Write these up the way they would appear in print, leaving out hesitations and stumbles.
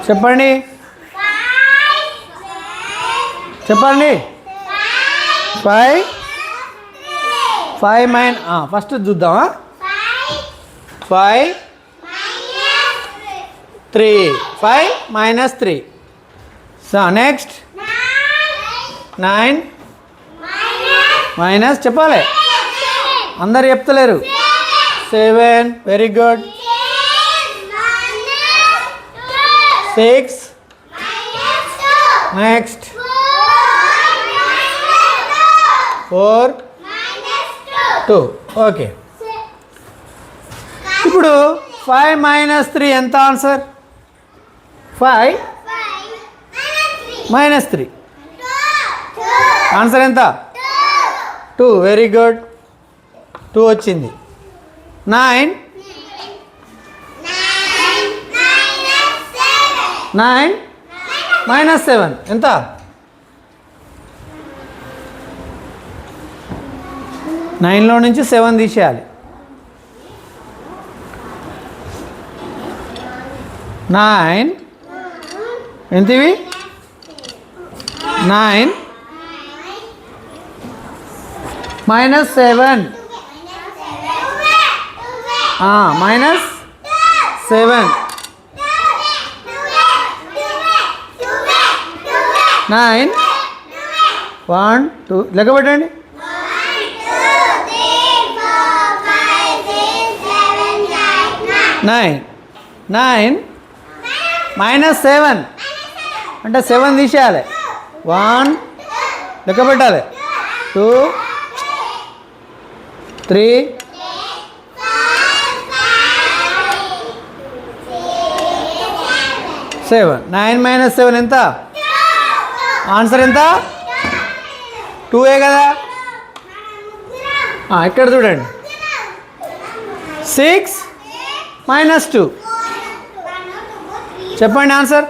చెప్పండి చెప్పండి 5 mine first చూద్దామా 5 3 5 మైనస్ 3 సో నెక్స్ట్ 9 మైనస్ చెప్పాలి అందరు చెప్తలేరు 7 వెరీ గుడ్ 6 నెక్స్ట్ 4 2 ఓకే ఇప్పుడు 5 మైనస్ 3 ఎంత ఆన్సర్ 5 మైనస్ 3 ఆన్సర్ ఎంత 2 వెరీ గుడ్ 2 వచ్చింది 9 మైనస్ 7 ఎంత 9లో నుంచి 7 తీసేయాలి 9 ఎంతవి 9 మైనస్ 7 మైనస్ 7 9 1 2 లెక్క పెట్టండి 9 మైనస్ 7 అంటే 7 తీసేయాలి 1 లెక్క పెట్టాలి 2 3 7 9 మైనస్ 7 ఎంత ఆన్సర్ ఎంత 2 కదా ఇక్కడ చూడండి 6 మైనస్ 2 చెప్పండి ఆన్సర్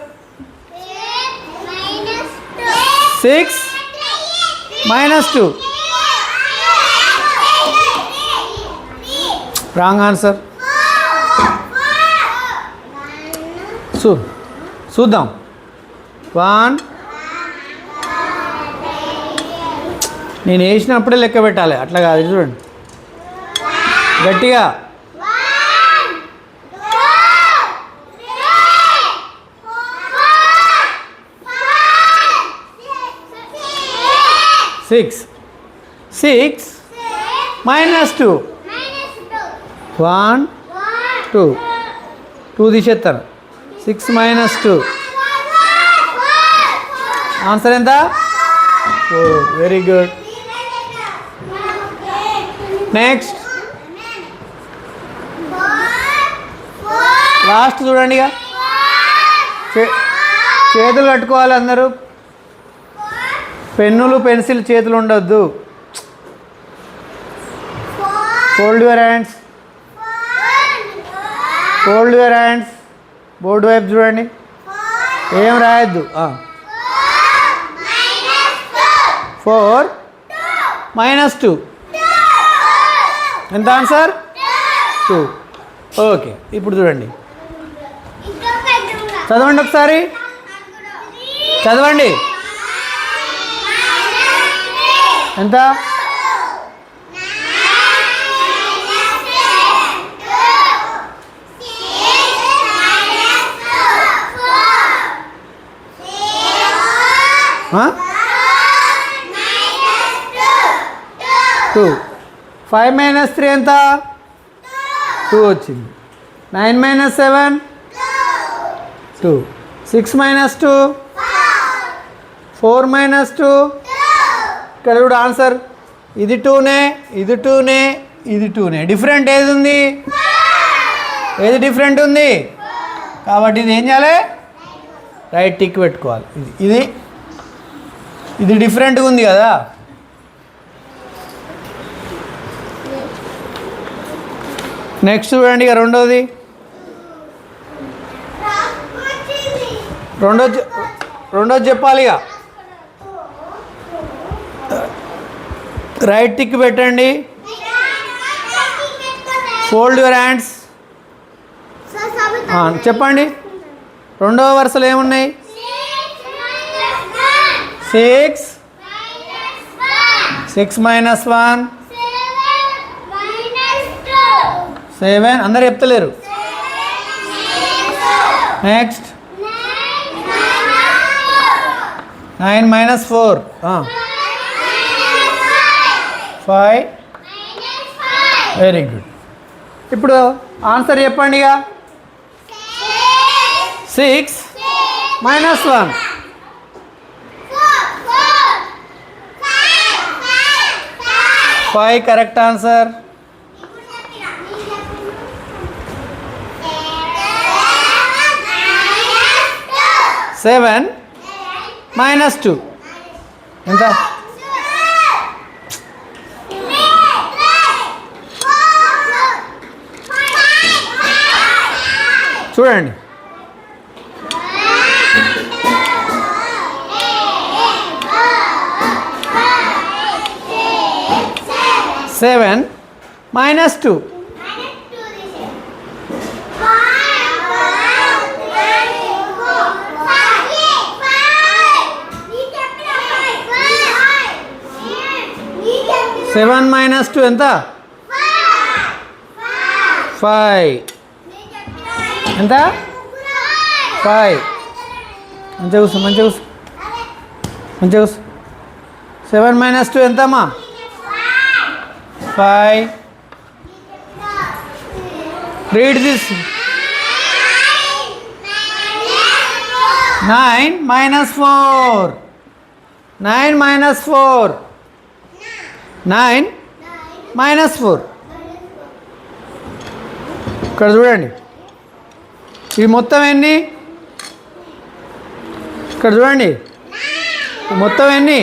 6 మైనస్ 2 రాంగ్ ఆన్సర్ చూద్దాం 1 నేను వేసినప్పుడే లెక్క పెట్టాలి అట్లా కాదు చూడండి గట్టిగా 6 మైనస్ 2 1 2 తీసేస్తాను 6 మైనస్ 2 ఆన్సర్ ఎంత వెరీ గుడ్ నెక్స్ట్ లాస్ట్ చూడండి ఇక చేతులు కట్టుకోవాలి అందరూ పెన్నులు పెన్సిల్ చేతులు ఉండొద్దు ఫోల్డ్ యువర్ హ్యాండ్స్ బోర్డు వైపు చూడండి ఏం రాయొద్దు 4 మైనస్ 2 ఎంత ఆన్సర్ 2 ఓకే ఇప్పుడు చూడండి చదవండి ఒకసారి చదవండి ఎంత టూ 5 మైనస్ 3 ఎంత 2 వచ్చింది 9 మైనస్ 7 2 6 మైనస్ 2 4 మైనస్ 2 ఇక్కడ కూడా ఆన్సర్ ఇది 2నే ఇది 2నే ఇది 2నే డిఫరెంట్ ఏది ఉంది ఏది డిఫరెంట్ ఉంది కాబట్టి ఇది ఏం చేయాలి రైట్ టిక్ పెట్టుకోవాలి ఇది ఇది డిఫరెంట్గా ఉంది కదా నెక్స్ట్ చూడండి ఇక రెండోది రెండోది చెప్పాలి ఇక రైట్ టిక్ పెట్టండి ఫోల్డ్ యువర్ హ్యాండ్స్ చెప్పండి రెండవ వరుసలో ఏమున్నాయి? 6 6 minus 1 7 అందరు చెప్తలేరు. Next 9 minus 4 5 very good. ఇప్పుడు ఆన్సర్ చెప్పండి. ఇక 6 minus 1 5 correct answer. Seven minus 2 ఎంత? చూడండి, 7 minus 2 7 minus 2 ఎంత? 5 ఎంత? 5 మంచిగా కూర్చో, మంచిగా కూర్చో, మంచిగా కూర్చో. 7 minus 2 ఎంతమ్మా? 5. Read this. 9 minus 4. 9 minus 4. 9 minus 4. ఇక్కడ చూడండి, ఇవి మొత్తం ఎన్ని? ఇక్కడ చూడండి, మొత్తం ఎన్ని?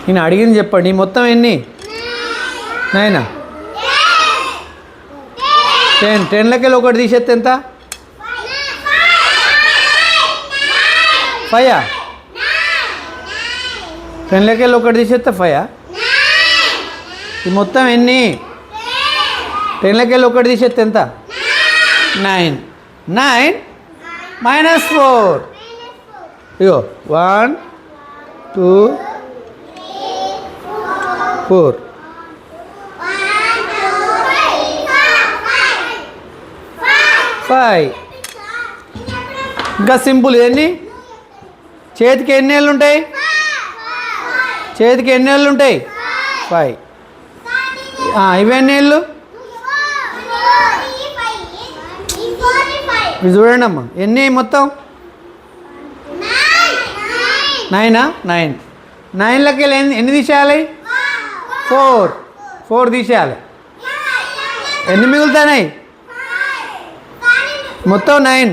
నేను అడిగింది చెప్పండి, మొత్తం ఎన్ని? 9. 10. 10లకి ఒకటి తీసేస్తే ఎంత? 5. 10లకి ఒకటి తీసేస్తే 5. ఈ మొత్తం ఎన్ని? 10లకి ఒకటి తీసేస్తే ఎంత? 9. 9 minus 4. ఇగో 1 2 4. ఫైవ్. ఇంకా సింపుల్. ఎన్ని? చేతికి ఎన్ని ఏళ్ళు ఉంటాయి? చేతికి ఎన్ని ఏళ్ళు ఉంటాయి? 5. ఇవన్నీ ఏళ్ళు? ఇది చూడండి అమ్మా, ఎన్ని మొత్తం? 9. 9. 9లకి ఎన్ని తీసేయాలి? 4. 4 తీసేయాలి. ఎన్ని మిగులుతున్నాయి? మొత్తం 9.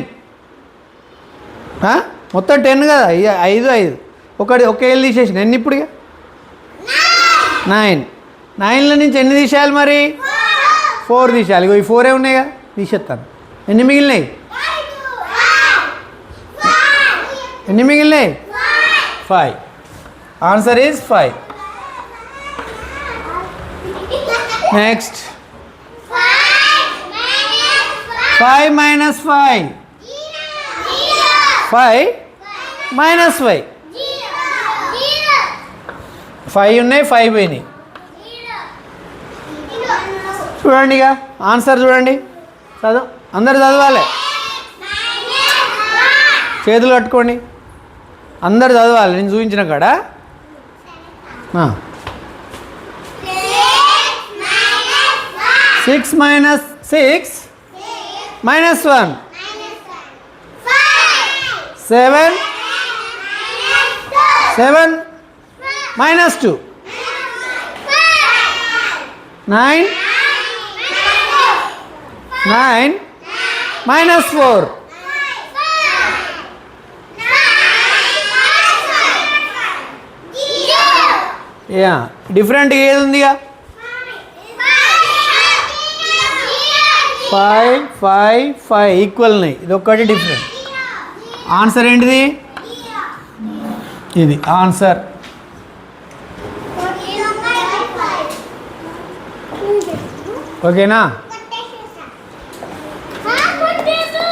మొత్తం 10 కదా. 5 5 ఒకటి ఒక ఏళ్ళు తీసేసిన. ఎన్ని ఇప్పుడు? 9. 9లో నుంచి ఎన్ని తీసేయాలి మరి? 4 తీసేయాలి. ఇవి 4 ఉన్నాయి కదా, తీసేస్తాను. ఎన్ని మిగిలినాయి? ఎన్ని మిగిలినాయి? 5. Answer is 5. Next 5 minus 5. 5 minus 5. 5 ఉన్నాయి, 5 పోయినాయి. చూడండి, ఇక ఆన్సర్ చూడండి. చదువు, అందరు చదవాలి. చేతులు కట్టుకోండి, అందరు చదవాలి. నేను చూపించిన కాడ 6 minus 6 minus 1. 7 7 minus 2. 9 9 minus 4. Different ఏది ఉందిగా? 5 5 5 ఈక్వల్ ఉన్నాయి. ఇది ఒక్కటి డిఫరెంట్. ఆన్సర్ ఏంటిది? ఇది ఆన్సర్. ఓకేనా?